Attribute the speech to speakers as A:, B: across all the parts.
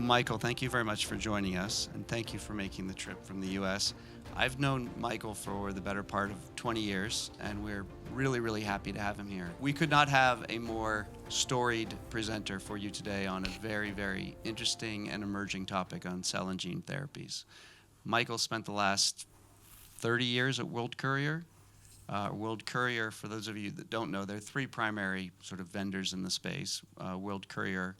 A: Well, Michael, thank you very much for joining us, and thank you for making the trip from the U.S. I've known Michael for the better part of 20 years, and we're really, really happy to have him here. We could not have a more storied presenter for you today on a very, very interesting and emerging topic on cell and gene therapies. Michael spent the last 30 years at World Courier. World Courier, for those of you that don't know, there are three primary sort of vendors in the space, World Courier,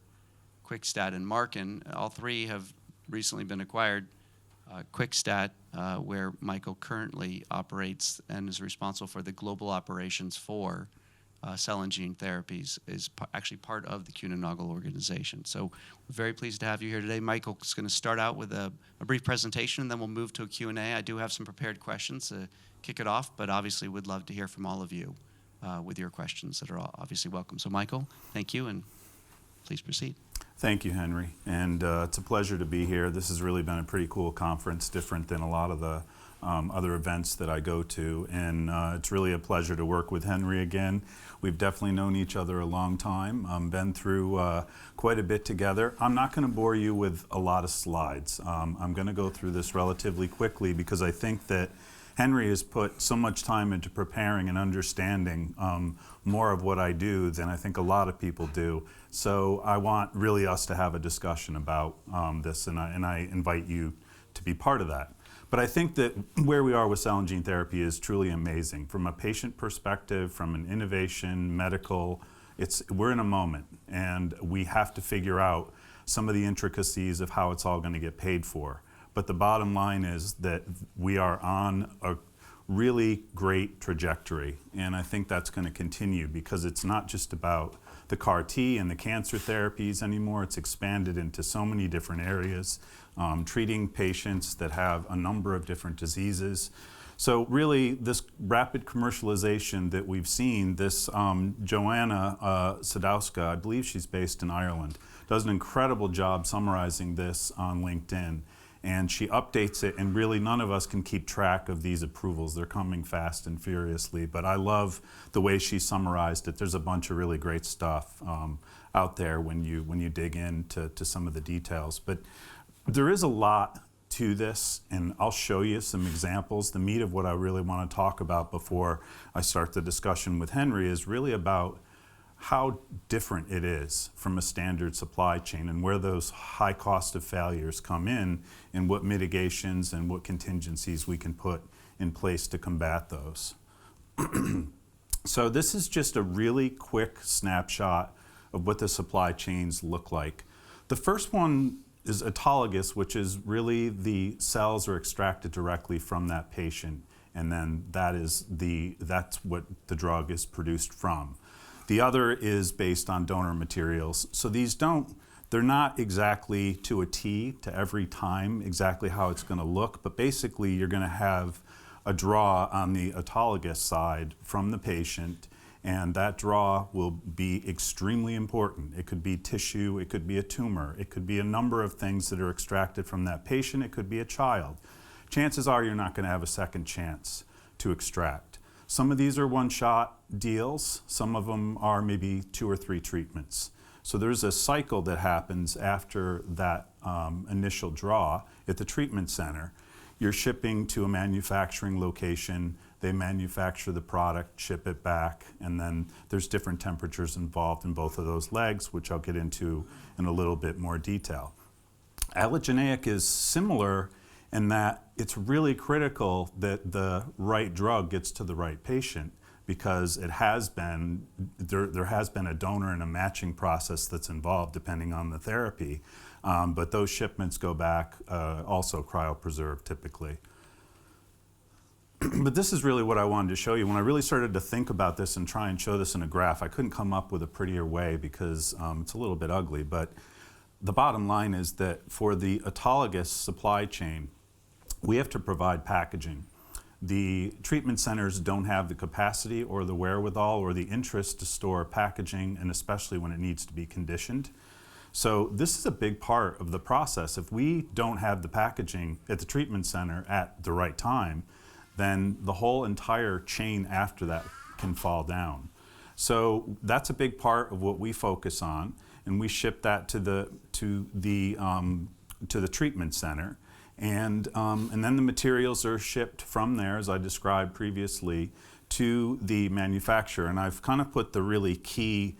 A: QuickSTAT, and Markin. All three have recently been acquired. QuickSTAT, where Michael currently operates and is responsible for the global operations for cell and gene therapies, is actually part of the Kuehne+Nagel organization. So we're very pleased to have you here today. Michael's going to start out with a brief presentation, and then we'll move to a Q&A. I do have some prepared questions to kick it off, but obviously would love to hear from all of you with your questions that are obviously welcome. So Michael, thank you, and please proceed.
B: Thank you, Henry, and it's a pleasure to be here. This has really been a pretty cool conference, different than a lot of the other events that I go to, and it's really a pleasure to work with Henry again. We've definitely known each other a long time, been through quite a bit together. I'm not going to bore you with a lot of slides. I'm going to go through this relatively quickly because I think that Henry has put so much time into preparing and understanding more of what I do than I think a lot of people do. So I want really us to have a discussion about this, and I invite you to be part of that. But I think that where we are with cell and gene therapy is truly amazing. From a patient perspective, from an innovation, medical, we're in a moment, and we have to figure out some of the intricacies of how it's all going to get paid for. But the bottom line is that we are on a really great trajectory, and I think that's going to continue because it's not just about the CAR T and the cancer therapies anymore. It's expanded into so many different areas, treating patients that have a number of different diseases. So really, this rapid commercialization that we've seen, this Joanna Sadowska, I believe she's based in Ireland, does an incredible job summarizing this on LinkedIn. And she updates it, and really none of us can keep track of these approvals. They're coming fast and furiously, but I love the way she summarized it. There's a bunch of really great stuff out there when you dig into some of the details. But there is a lot to this, and I'll show you some examples. The meat of what I really want to talk about before I start the discussion with Henry is really about how different it is from a standard supply chain and where those high cost of failures come in and what mitigations and what contingencies we can put in place to combat those. So this is just a really quick snapshot of what the supply chains look like. The first one is autologous, which is really the cells are extracted directly from that patient, and then that's what the drug is produced from. The other is based on donor materials. So they're not exactly to a T to every time exactly how it's going to look, but basically you're going to have a draw on the autologous side from the patient, and that draw will be extremely important. It could be tissue, it could be a tumor, it could be a number of things that are extracted from that patient, it could be a child. Chances are you're not going to have a second chance to extract. Some of these are one-shot deals. Some of them are maybe 2 or 3 treatments. So there's a cycle that happens after that initial draw at the treatment center. You're shipping to a manufacturing location. They manufacture the product, ship it back, and then there's different temperatures involved in both of those legs, which I'll get into in a little bit more detail. Allogeneic is similar in that it's really critical that the right drug gets to the right patient because there has been a donor and a matching process that's involved depending on the therapy. But those shipments go back also cryopreserved typically. But this is really what I wanted to show you. When I really started to think about this and try and show this in a graph, I couldn't come up with a prettier way because it's a little bit ugly. But the bottom line is that for the autologous supply chain, we have to provide packaging. The treatment centers don't have the capacity or the wherewithal or the interest to store packaging, and especially when it needs to be conditioned. So this is a big part of the process. If we don't have the packaging at the treatment center at the right time, then the whole entire chain after that can fall down. So that's a big part of what we focus on, and we ship that to the treatment center, and then the materials are shipped from there, as I described previously, to the manufacturer. And I've kind of put the really key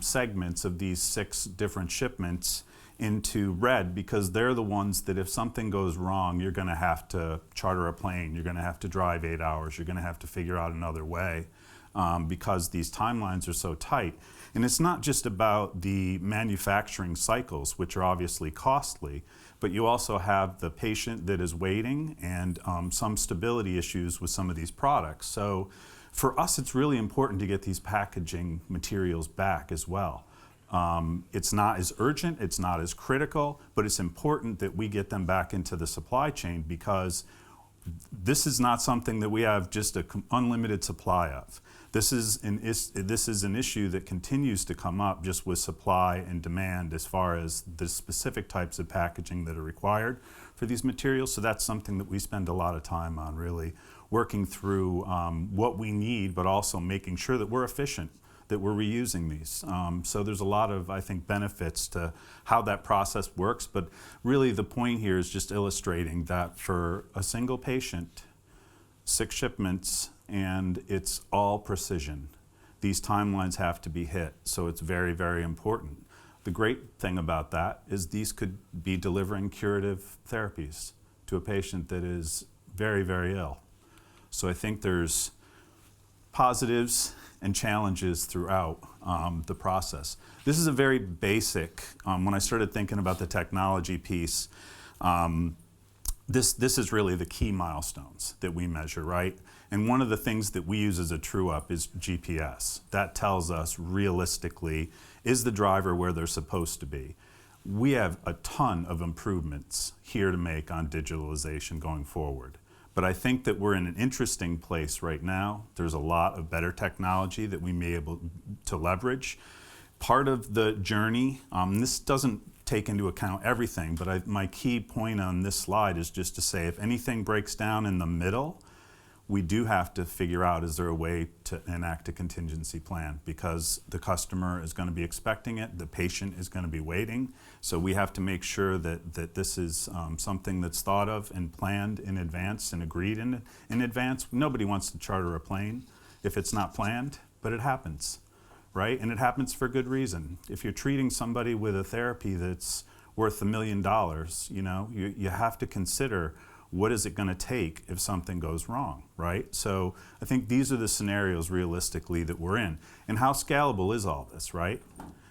B: segments of these 6 different shipments into red, because they're the ones that if something goes wrong, you're going to have to charter a plane, you're going to have to drive 8 hours, you're going to have to figure out another way, because these timelines are so tight. And it's not just about the manufacturing cycles, which are obviously costly, but you also have the patient that is waiting and some stability issues with some of these products. So for us, it's really important to get these packaging materials back as well. It's not as urgent, it's not as critical, but it's important that we get them back into the supply chain, because this is not something that we have just an unlimited supply of. This is an issue that continues to come up just with supply and demand as far as the specific types of packaging that are required for these materials. So that's something that we spend a lot of time on, really working through what we need, but also making sure that we're efficient, that we're reusing these. So there's a lot of, I think, benefits to how that process works, but really the point here is just illustrating that for a single patient, 6 shipments, and it's all precision. These timelines have to be hit, so it's very, very important. The great thing about that is these could be delivering curative therapies to a patient that is very, very ill. So I think there's positives and challenges throughout the process. This is a very basic, when I started thinking about the technology piece, this is really the key milestones that we measure, right? And one of the things that we use as a true-up is GPS. That tells us realistically, is the driver where they're supposed to be? We have a ton of improvements here to make on digitalization going forward. But I think that we're in an interesting place right now. There's a lot of better technology that we may be able to leverage. Part of the journey, this doesn't take into account everything, but my key point on this slide is just to say if anything breaks down in the middle, we do have to figure out, is there a way to enact a contingency plan, because the customer is going to be expecting it, the patient is going to be waiting. So we have to make sure that this is something that's thought of and planned in advance and agreed in advance. Nobody wants to charter a plane if it's not planned, but it happens, right? And it happens for good reason. If you're treating somebody with a therapy that's worth $1 million, you have to consider, what is it going to take if something goes wrong, right? So I think these are the scenarios realistically that we're in. And how scalable is all this, right?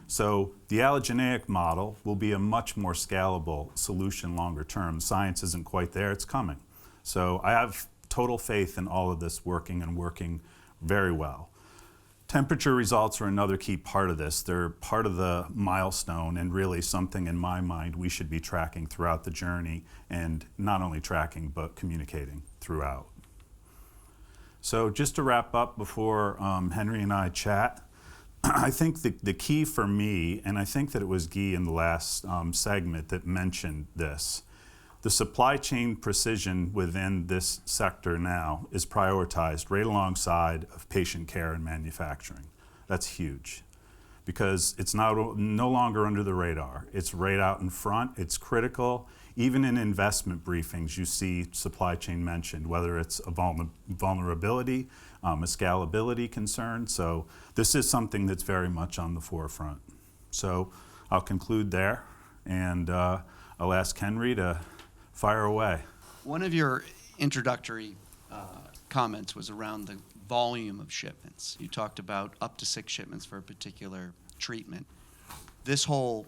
B: So the allogeneic model will be a much more scalable solution longer term. Science isn't quite there, it's coming. So I have total faith in all of this working and working very well. Temperature results are another key part of this. They're part of the milestone, and really something in my mind we should be tracking throughout the journey, and not only tracking but communicating throughout. So just to wrap up before Henry and I chat, I think the key for me, and I think that it was Guy in the last segment that mentioned this, the supply chain precision within this sector now is prioritized right alongside of patient care and manufacturing. That's huge, because it's no longer under the radar. It's right out in front, it's critical. Even in investment briefings, you see supply chain mentioned, whether it's a vulnerability, a scalability concern. So this is something that's very much on the forefront. So I'll conclude there, and I'll ask Henry to fire away.
A: One of your introductory comments was around the volume of shipments. You talked about up to 6 shipments for a particular treatment. This whole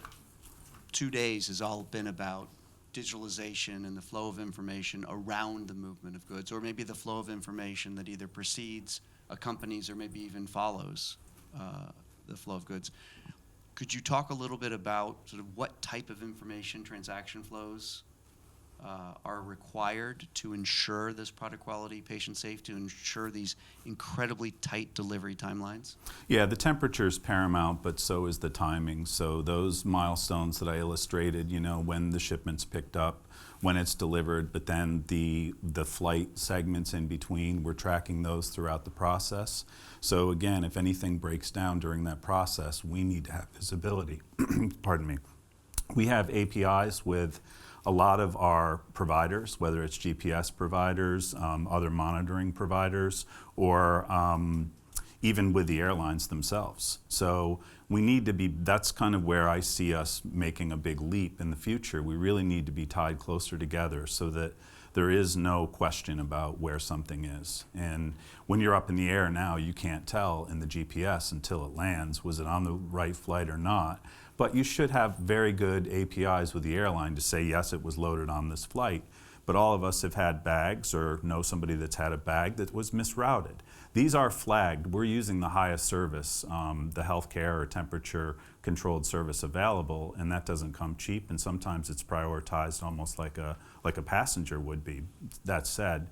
A: 2 days has all been about digitalization and the flow of information around the movement of goods, or maybe the flow of information that either precedes, accompanies, or maybe even follows the flow of goods. Could you talk a little bit about sort of what type of information transaction flows are required to ensure this product quality, patient safety, to ensure these incredibly tight delivery timelines?
B: Yeah, the temperature is paramount, but so is the timing. So those milestones that I illustrated, when the shipment's picked up, when it's delivered, but then the flight segments in between, we're tracking those throughout the process. So again, if anything breaks down during that process, we need to have visibility. Pardon me. We have APIs with a lot of our providers, whether it's GPS providers, other monitoring providers, or even with the airlines themselves. So we need to be, that's kind of where I see us making a big leap in the future. We really need to be tied closer together so that there is no question about where something is. And when you're up in the air now, you can't tell in the GPS until it lands, was it on the right flight or not? But you should have very good APIs with the airline to say, yes, it was loaded on this flight. But all of us have had bags or know somebody that's had a bag that was misrouted. These are flagged. We're using the highest service, the healthcare or temperature controlled service available, and that doesn't come cheap, and sometimes it's prioritized almost like a passenger would be. That said,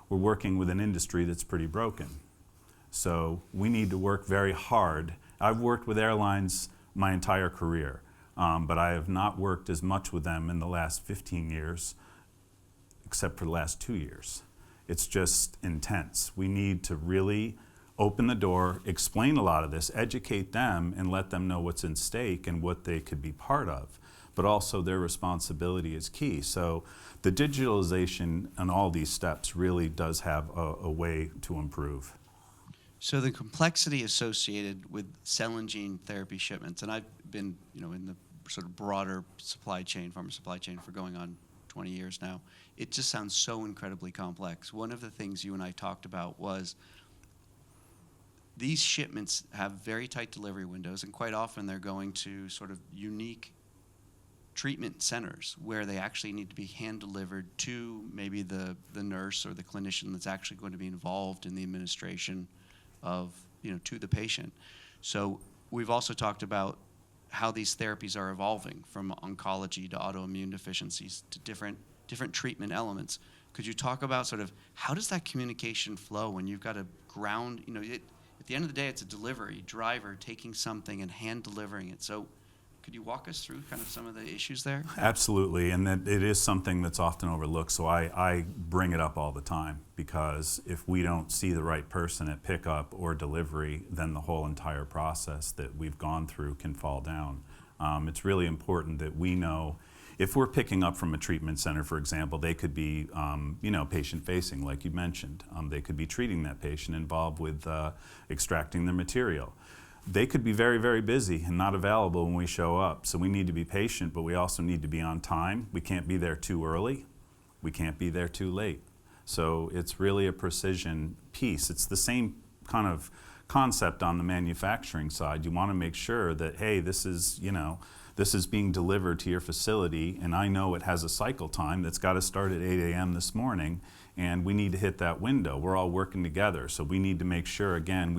B: we're working with an industry that's pretty broken. So we need to work very hard. I've worked with airlines my entire career, but I have not worked as much with them in the last 15 years, except for the last 2 years. It's just intense. We need to really open the door, explain a lot of this, educate them, and let them know what's in stake and what they could be part of. But also their responsibility is key. So the digitalization and all these steps really does have a way to improve.
A: So the complexity associated with cell and gene therapy shipments, and I've been, in the sort of broader supply chain, pharma supply chain, for going on 20 years now. It just sounds so incredibly complex. One of the things you and I talked about was these shipments have very tight delivery windows, and quite often they're going to sort of unique treatment centers where they actually need to be hand delivered to maybe the nurse or the clinician that's actually going to be involved in the administration of, to the patient. So we've also talked about how these therapies are evolving from oncology to autoimmune deficiencies to different treatment elements. Could you talk about sort of how does that communication flow when you've got a ground, at the end of the day, it's a delivery driver taking something and hand delivering it. So could you walk us through kind of some of the issues there?
B: Absolutely, and that it is something that's often overlooked, so I bring it up all the time, because if we don't see the right person at pickup or delivery, then the whole entire process that we've gone through can fall down. It's really important that we know, if we're picking up from a treatment center, for example, they could be patient-facing, like you mentioned. They could be treating that patient, involved with extracting the material. They could be very, very busy and not available when we show up. So we need to be patient, but we also need to be on time. We can't be there too early. We can't be there too late. So it's really a precision piece. It's the same kind of concept on the manufacturing side. You want to make sure that, hey, this is being delivered to your facility, and I know it has a cycle time that's got to start at 8 a.m. this morning, and we need to hit that window. We're all working together, so we need to make sure, again,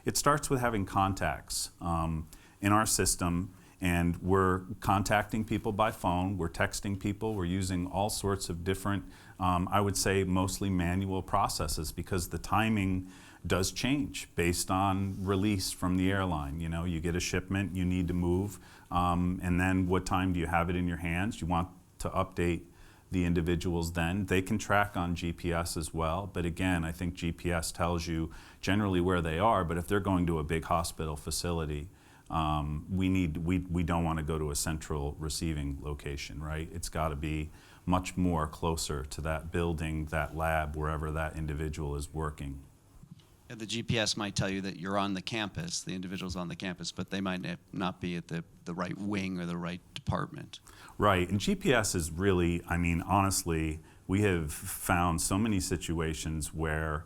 B: it starts with having contacts in our system, and we're contacting people by phone, we're texting people, we're using all sorts of different, I would say mostly manual processes, because the timing does change based on release from the airline. You get a shipment, you need to move, and then what time do you have it in your hands? You want to update the individuals then. They can track on GPS as well, but again, I think GPS tells you generally where they are, but if they're going to a big hospital facility, we don't want to go to a central receiving location, right? It's got to be much more closer to that building, that lab, wherever that individual is working.
A: Yeah, the GPS might tell you that you're on the campus, the individual's on the campus, but they might not be at the right wing or the right department.
B: Right, and GPS is really, honestly, we have found so many situations where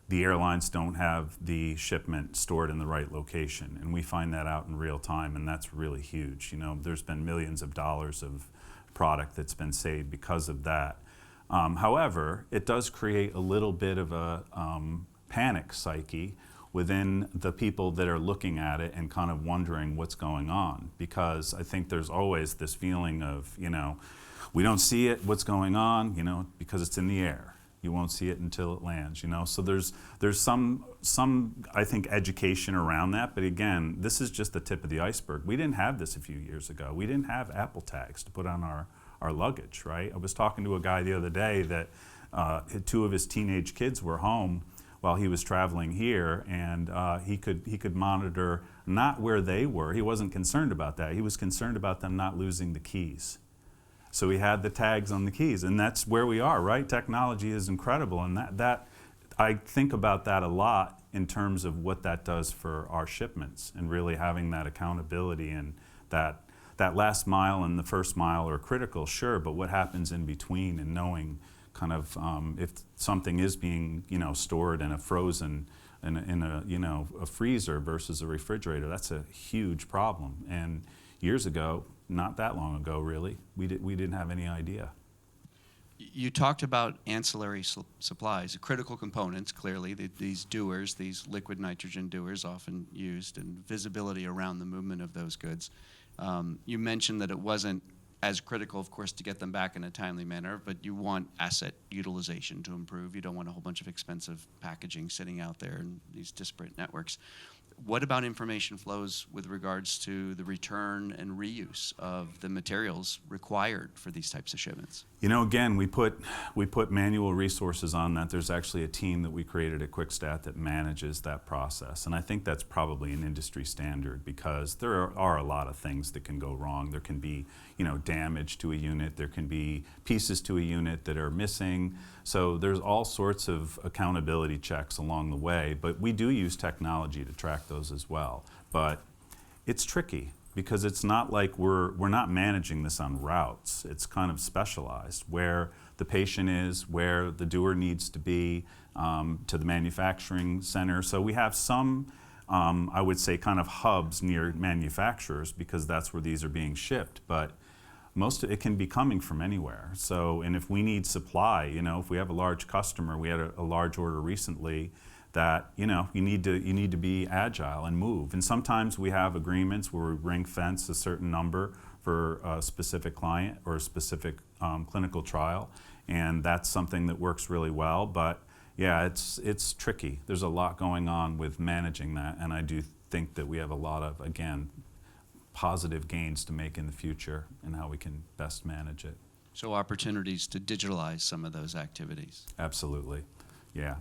B: the airlines don't have the shipment stored in the right location, and we find that out in real time, and that's really huge. There's been millions of dollars of product that's been saved because of that. However, it does create a little bit of a panic psyche within the people that are looking at it and kind of wondering what's going on. Because I think there's always this feeling of, we don't see it, what's going on, because it's in the air. You won't see it until it lands, So there's some I think education around that, but again, this is just the tip of the iceberg. We didn't have this a few years ago. We didn't have Apple tags to put on our luggage, right? I was talking to a guy the other day that two of his teenage kids were home while he was traveling here, and he could monitor not where they were. He wasn't concerned about that. He was concerned about them not losing the keys. So he had the tags on the keys, and that's where we are, right? Technology is incredible, and that I think about that a lot in terms of what that does for our shipments, and really having that accountability, and that last mile and the first mile are critical, sure, but what happens in between, and knowing kind of if something is being stored in a frozen in a freezer versus a refrigerator, that's a huge problem. And years ago, not that long ago really, we didn't have any idea.
A: You talked about ancillary supplies, critical components, clearly, these dewars, these liquid nitrogen dewars often used, and visibility around the movement of those goods. You mentioned that it wasn't as critical, of course, to get them back in a timely manner, but you want asset utilization to improve. You don't want a whole bunch of expensive packaging sitting out there in these disparate networks. What about information flows with regards to the return and reuse of the materials required for these types of shipments?
B: Again, we put manual resources on that. There's actually a team that we created at QuickSTAT that manages that process. And I think that's probably an industry standard, because there are a lot of things that can go wrong. There can be, damage to a unit. There can be pieces to a unit that are missing. So there's all sorts of accountability checks along the way. But we do use technology to track those as well. But it's tricky, because it's not like we're not managing this on routes. It's kind of specialized, where the patient is, where the doer needs to be, to the manufacturing center. So we have some, I would say, kind of hubs near manufacturers, because that's where these are being shipped. But most of it can be coming from anywhere. So, and if we need supply, if we have a large customer, we had a large order recently, that you need to be agile and move. And sometimes we have agreements where we ring fence a certain number for a specific client or a specific clinical trial, and that's something that works really well. But yeah, it's tricky. There's a lot going on with managing that, and I do think that we have a lot of, again, positive gains to make in the future and how we can best manage it.
A: So opportunities to digitalize some of those activities.
B: Absolutely, yeah.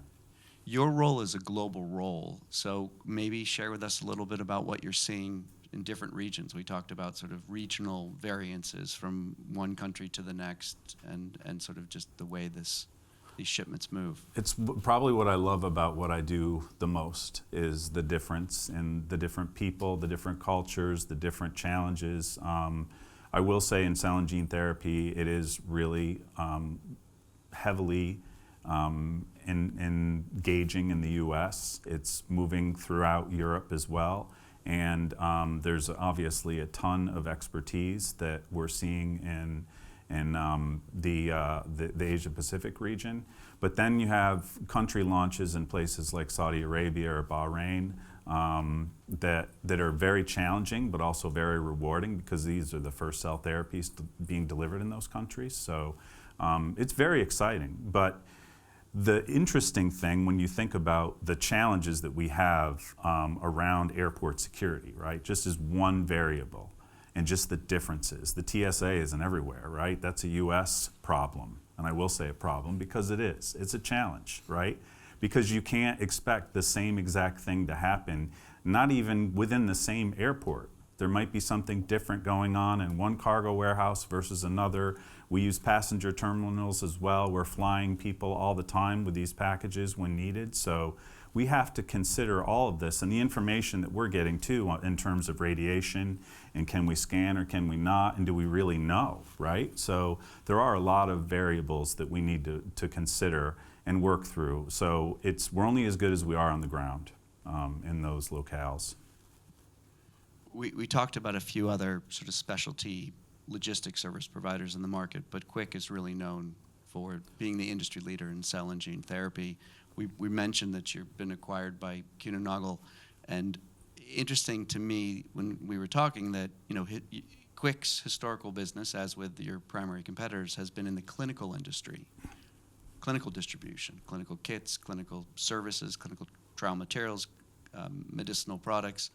A: Your role is a global role, so maybe share with us a little bit about what you're seeing in different regions. We talked about sort of regional variances from one country to the next, and sort of just the way these shipments move.
B: It's probably what I love about what I do the most, is the difference in the different people, the different cultures, the different challenges. I will say in cell and gene therapy, it is really heavily engaging in the US. It's moving throughout Europe as well. And there's obviously a ton of expertise that we're seeing in the Asia Pacific region. But then you have country launches in places like Saudi Arabia or Bahrain that are very challenging, but also very rewarding, because these are the first cell therapies being delivered in those countries. So it's very exciting. But the interesting thing, when you think about the challenges that we have around airport security, right, just as one variable, and just the differences. The TSA isn't everywhere, right? That's a US problem. And I will say a problem, because it is. It's a challenge, right? Because you can't expect the same exact thing to happen, not even within the same airport. There might be something different going on in one cargo warehouse versus another. We use passenger terminals as well. We're flying people all the time with these packages when needed. So we have to consider all of this, and the information that we're getting too in terms of radiation, and can we scan or can we not, and do we really know, right? So there are a lot of variables that we need to consider and work through. So we're only as good as we are on the ground in those locales.
A: We talked about a few other sort of specialty logistics service providers in the market, but Quick is really known for being the industry leader in cell and gene therapy. we mentioned that you've been acquired by Kuehne+Nagel, and interesting to me when we were talking that, Quick's historical business, as with your primary competitors, has been in the clinical industry, clinical distribution, clinical kits, clinical services, clinical trial materials, medicinal products.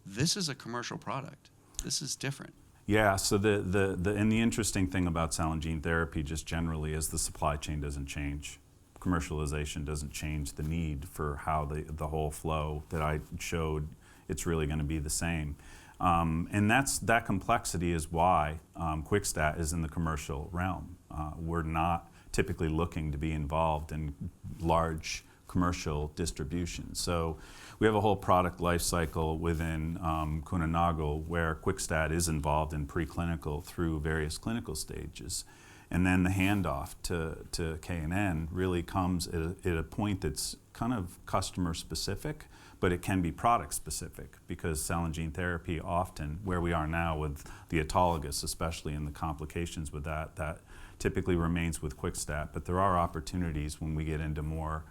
A: This is a commercial product. This is different.
B: Yeah, so the interesting thing about cell and gene therapy just generally is the supply chain doesn't change. Commercialization doesn't change the need for how the whole flow that I showed, it's really going to be the same. And that complexity is why QuickSTAT is in the commercial realm. We're not typically looking to be involved in large commercial distribution. So we have a whole product life cycle within Kuehne+Nagel where QuickSTAT is involved in preclinical through various clinical stages. And then the handoff to K&N really comes at a point that's kind of customer specific, but it can be product specific because cell and gene therapy often, where we are now with the autologous, especially in the complications with that typically remains with QuickSTAT. But there are opportunities when we get into more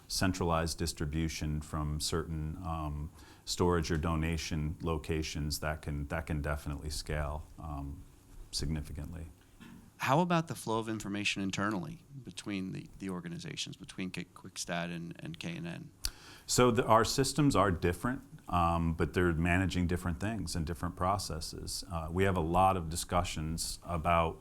B: centralized distribution from certain storage or donation locations that can definitely scale significantly.
A: How about the flow of information internally between the organizations, between QuickSTAT and K&N?
B: So our systems are different, but they're managing different things and different processes. We have a lot of discussions about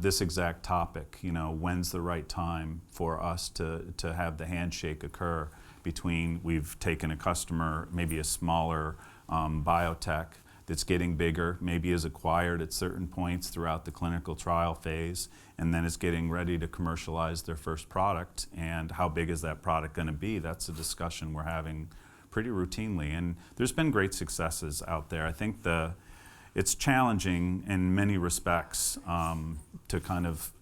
B: this exact topic, when's the right time for us to have the handshake occur between we've taken a customer, maybe a smaller biotech that's getting bigger, maybe is acquired at certain points throughout the clinical trial phase, and then is getting ready to commercialize their first product, and how big is that product going to be? That's a discussion we're having pretty routinely, and there's been great successes out there. I think it's challenging in many respects to kind of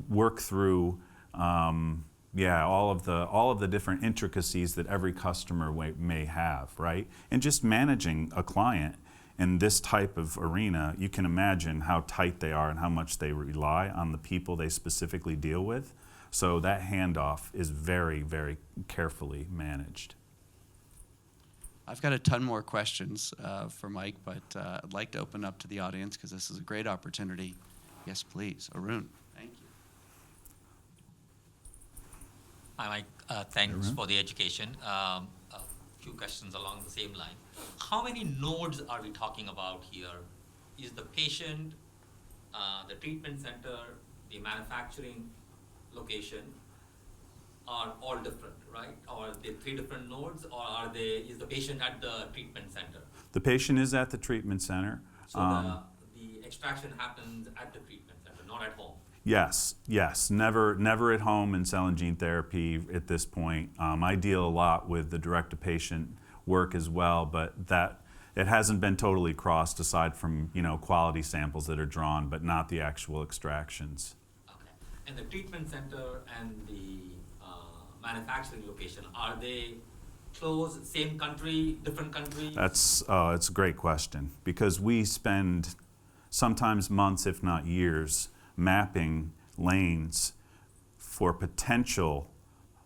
B: work through all of the different intricacies that every customer may have, right? And just managing a client in this type of arena, you can imagine how tight they are and how much they rely on the people they specifically deal with. So that handoff is very, very carefully managed.
A: I've got a ton more questions for Mike, but I'd like to open up to the audience because this is a great opportunity. Yes, please. Arun. Thank you.
C: Hi, Mike. Thanks for the education. A few questions along the same line. How many nodes are we talking about here? Is the patient, the treatment center, the manufacturing location are all different, right? Or are they 3 different nodes, or is the patient at the treatment center?
B: The patient is at the treatment center.
C: So the extraction happens at the treatment center, not at home?
B: Yes. Never at home in cell and gene therapy at this point. I deal a lot with the direct-to-patient work as well, but that it hasn't been totally crossed aside from quality samples that are drawn, but not the actual extractions.
C: Okay. And the treatment center and the manufacturing location, are they close, same country, different country?
B: It's a great question because we spend sometimes months, if not years, mapping lanes for potential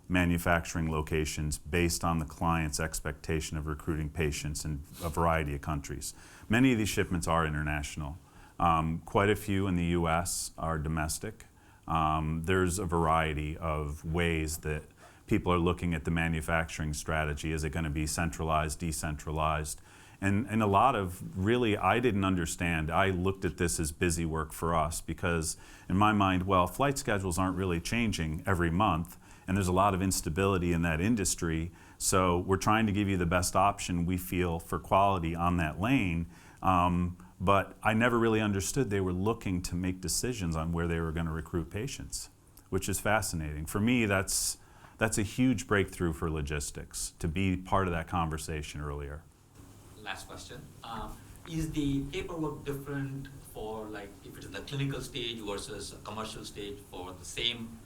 B: manufacturing locations based on the client's expectation of recruiting patients in a variety of countries. Many of these shipments are international. Quite a few in the US are domestic. There's a variety of ways that people are looking at the manufacturing strategy. Is it going to be centralized, decentralized? And a lot of, really, I didn't understand. I looked at this as busy work for us because in my mind, well, flight schedules aren't really changing every month, and there's a lot of instability in that industry. So we're trying to give you the best option we feel for quality on that lane. But I never really understood they were looking to make decisions on where they were going to recruit patients, which is fascinating. For me, that's a huge breakthrough for logistics, to be part of that conversation earlier.
C: Last question. Is the paperwork different for, like, if it is the clinical stage versus a commercial stage for the same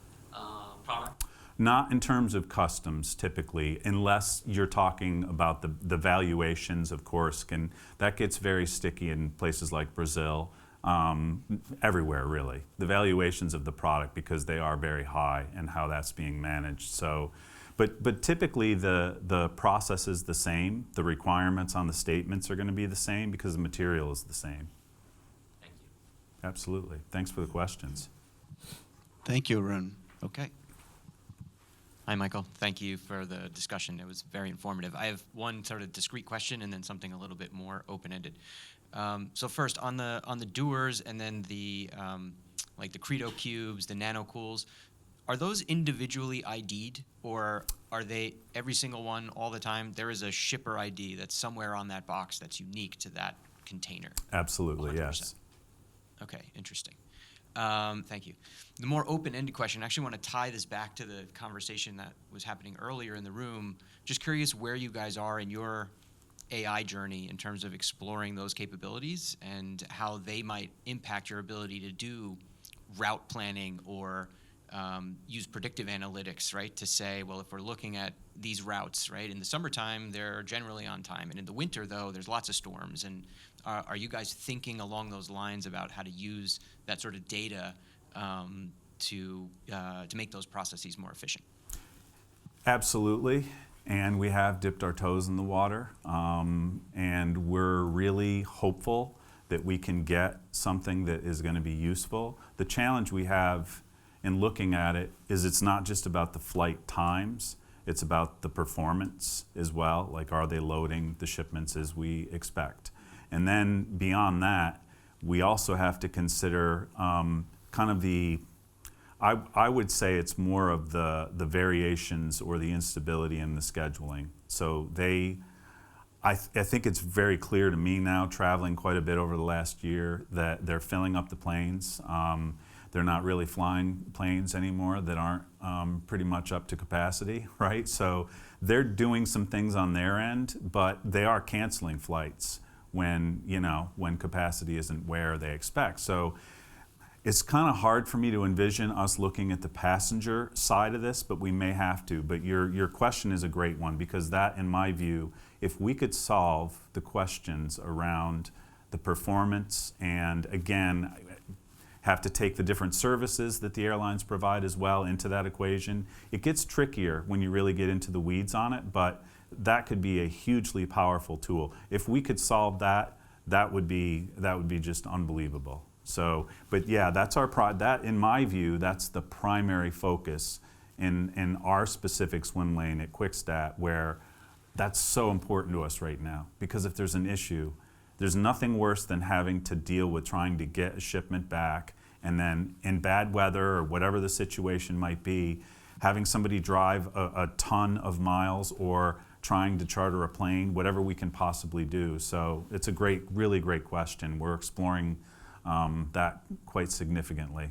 C: product?
B: Not in terms of customs, typically, unless you're talking about the valuations, of course, that gets very sticky in places like Brazil. everywhere really. The valuations of the product, because they are very high, and how that's being managed. So, but typically the process is the same. The requirements on the statements are going to be the same because the material is the same.
C: Thank you.
B: Absolutely. Thanks for the questions.
A: Thank you, Arun. Okay.
D: Hi, Michael. Thank you for the discussion. It was very informative. I have one sort of discrete question and then something a little bit more open-ended. So first, on the doers and then the like the Credo cubes, the nano cools, are those individually ID'd, or are they every single one all the time? There is a shipper ID that's somewhere on that box that's unique to that container.
B: Absolutely,
D: 100%.
B: yes.
D: Okay, interesting. Thank you. The more open-ended question, I actually want to tie this back to the conversation that was happening earlier in the room. Just curious where you guys are in your AI journey in terms of exploring those capabilities and how they might impact your ability to do route planning or use predictive analytics, right? To say, well, if we're looking at these routes, right, in the summertime, they're generally on time. And in the winter, though, there's lots of storms. And are you guys thinking along those lines about how to use that sort of data to make those processes more efficient?
B: Absolutely. And we have dipped our toes in the water. And we're really hopeful that we can get something that is going to be useful. The challenge we have in looking at it is it's not just about the flight times, it's about the performance as well. Like, are they loading the shipments as we expect? And then beyond that, we also have to consider kind of I would say it's more of the variations or the instability in the scheduling. So I think it's very clear to me now, traveling quite a bit over the last year, that they're filling up the planes. They're not really flying planes anymore that aren't pretty much up to capacity, right? So they're doing some things on their end, but they are canceling flights when capacity isn't where they expect. So it's kind of hard for me to envision us looking at the passenger side of this, but we may have to. But your question is a great one, because that, in my view, if we could solve the questions around the performance, and again, have to take the different services that the airlines provide as well into that equation. It gets trickier when you really get into the weeds on it, but that could be a hugely powerful tool. If we could solve that, that would be just unbelievable. So, but yeah, that's that, in my view, that's the primary focus in our specific swim lane at QuickSTAT, where that's so important to us right now. Because if there's an issue, there's nothing worse than having to deal with trying to get a shipment back, and then in bad weather or whatever the situation might be, having somebody drive a ton of miles, or trying to charter a plane, whatever we can possibly do. So it's a really great question. We're exploring that quite significantly.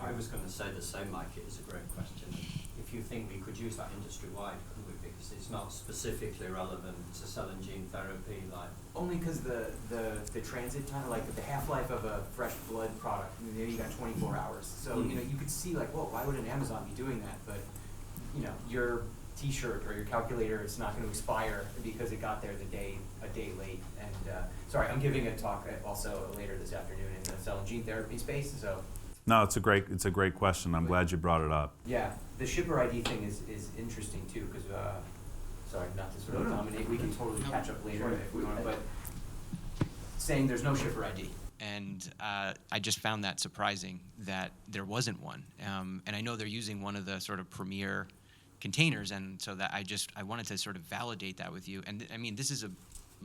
E: I was going to say the same, Mike. It is a great question. If you think we could use that industry-wide, couldn't we? Because it's not specifically relevant to cell and gene therapy, like.
F: Only because the transit time, like the half-life of a fresh blood product, maybe you got 24 hours. So you could see like, whoa, why would an Amazon be doing that? But your T-shirt or your calculator, it's not going to expire because it got there a day late. And sorry, I'm giving a talk also later this afternoon in the cell and gene therapy space. So.
B: No, it's a great question. I'm glad you brought it up.
F: Yeah, the shipper ID thing is interesting too, because sorry, not to sort of dominate. We can totally catch up later if we want, but saying there's no shipper ID.
D: And I just found that surprising that there wasn't one. And I know they're using one of the sort of premier containers, and so that I wanted to sort of validate that with you. And I mean, this is a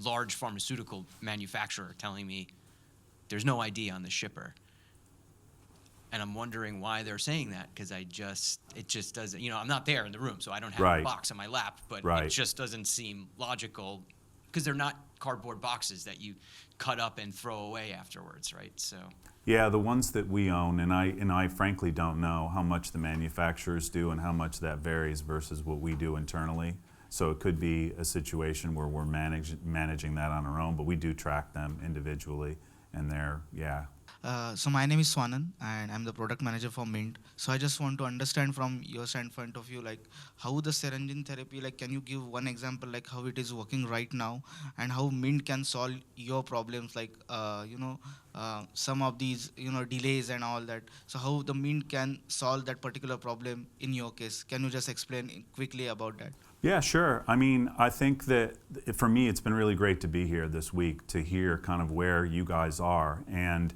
D: large pharmaceutical manufacturer telling me there's no ID on the shipper. And I'm wondering why they're saying that, because it just doesn't, I'm not there in the room, so I don't have
B: Right.
D: a box on my lap, but
B: Right.
D: it just doesn't seem logical, because they're not cardboard boxes that you cut up and throw away afterwards, right? So.
B: Yeah, the ones that we own, and I frankly don't know how much the manufacturers do and how much that varies versus what we do internally. So it could be a situation where we're managing that on our own, but we do track them individually and they're, yeah.
G: So my name is Swanan, and I'm the product manager for Mint. So I just want to understand from your standpoint of view, like how the cell and gene therapy, like can you give one example, like how it is working right now, and how Mint can solve your problems, like some of these delays and all that. So how the Mint can solve that particular problem in your case? Can you just explain quickly about that?
B: Yeah, sure. I mean, I think that for me, it's been really great to be here this week to hear kind of where you guys are. And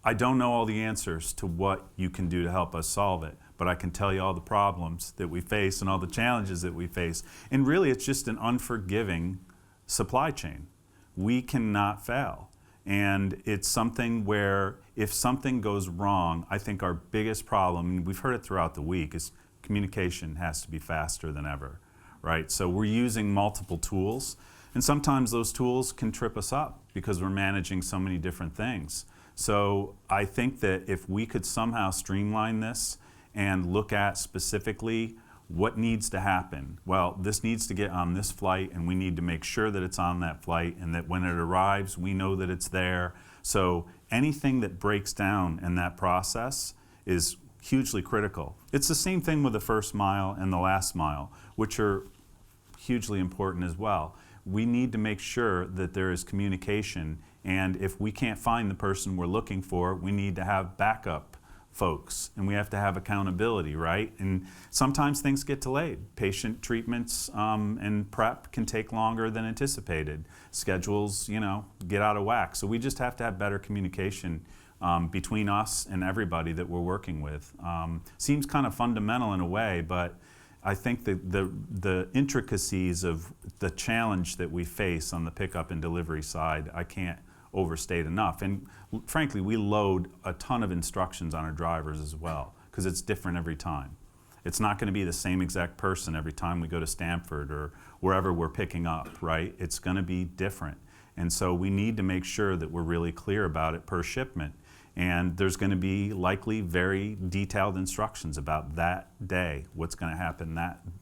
B: I don't know all the answers to what you can do to help us solve it, but I can tell you all the problems that we face and all the challenges that we face. And really, it's just an unforgiving supply chain. We cannot fail. And it's something where if something goes wrong, I think our biggest problem, and we've heard it throughout the week, is communication has to be faster than ever, right? So we're using multiple tools, and sometimes those tools can trip us up because we're managing so many different things. So I think that if we could somehow streamline this and look at specifically what needs to happen. Well, this needs to get on this flight, and we need to make sure that it's on that flight, and that when it arrives, we know that it's there. So anything that breaks down in that process is hugely critical. It's the same thing with the first mile and the last mile, which are hugely important as well. We need to make sure that there is communication, and if we can't find the person we're looking for, we need to have backup folks, and we have to have accountability, right? And sometimes things get delayed. Patient treatments and prep can take longer than anticipated. Schedules, get out of whack. So we just have to have better communication between us and everybody that we're working with. Seems kind of fundamental in a way, but I think the intricacies of the challenge that we face on the pickup and delivery side, I can't overstate enough. And frankly, we load a ton of instructions on our drivers as well, because it's different every time. It's not going to be the same exact person every time we go to Stanford or wherever we're picking up, right? It's going to be different. And so we need to make sure that we're really clear about it per shipment. And there's going to be likely very detailed instructions about that day, what's going to happen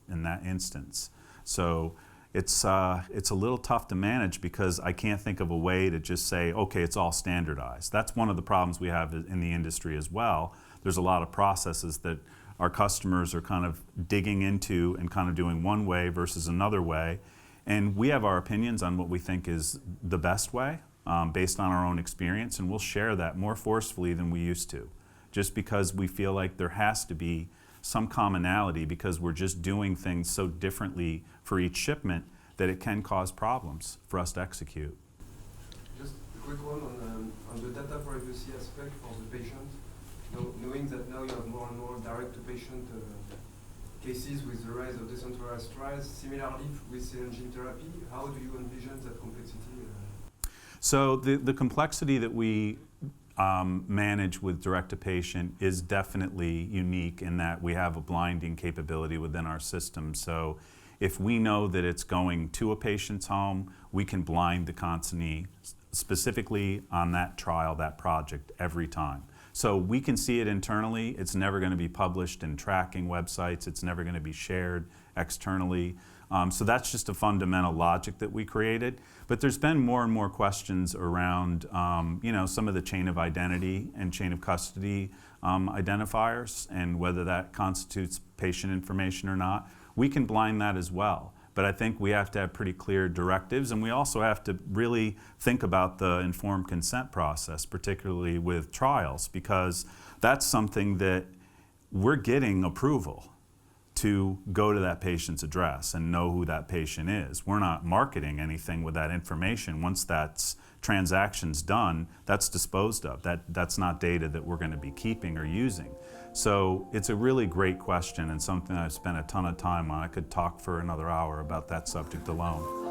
B: in that instance. So it's a little tough to manage because I can't think of a way to just say, okay, it's all standardized. That's one of the problems we have in the industry as well. There's a lot of processes that our customers are kind of digging into and kind of doing one way versus another way. And we have our opinions on what we think is the best way based on our own experience, and we'll share that more forcefully than we used to, just because we feel like there has to be some commonality because we're just doing things so differently for each shipment that it can cause problems for us to execute.
H: Just a quick one on the data privacy aspect for the patient. Knowing that now you have more and more direct-to-patient cases with the rise of decentralized trials, similarly with cell and gene therapy, how do you envision that complexity?
B: So the complexity that we manage with direct-to-patient is definitely unique in that we have a blinding capability within our system. So if we know that it's going to a patient's home, we can blind the consignee specifically on that trial, that project, every time. So we can see it internally. It's never going to be published in tracking websites. It's never going to be shared externally. So that's just a fundamental logic that we created. But there's been more and more questions around some of the chain of identity and chain of custody identifiers and whether that constitutes patient information or not. We can blind that as well. But I think we have to have pretty clear directives, and we also have to really think about the informed consent process, particularly with trials, because that's something that we're getting approval to go to that patient's address and know who that patient is. We're not marketing anything with that information. Once that transaction's done, that's disposed of. That's not data that we're going to be keeping or using. So it's a really great question and something I've spent a ton of time on. I could talk for another hour about that subject alone.